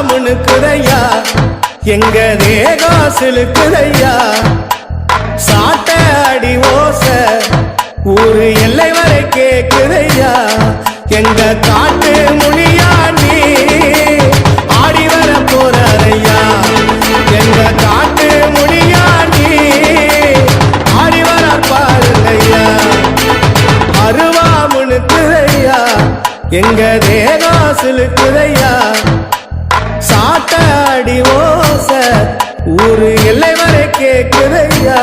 முணுக்குதையா எங்க தேகம் சிலுக்குதையா சாட்ட அடி ஓச ஊரு எல்லை வரை கேக்குதையா எங்க காட்டு முனியா நீ ஆடி வர போறையா எங்க காட்டு முனியா நீ ஆடி வர பாருங்கய்யா அருவா முணுக்குதையா எங்க தேகம் சிலுக்குதையா சாட்ட அடி ஓச ஊரு எல்லை வரை கேக்குதையா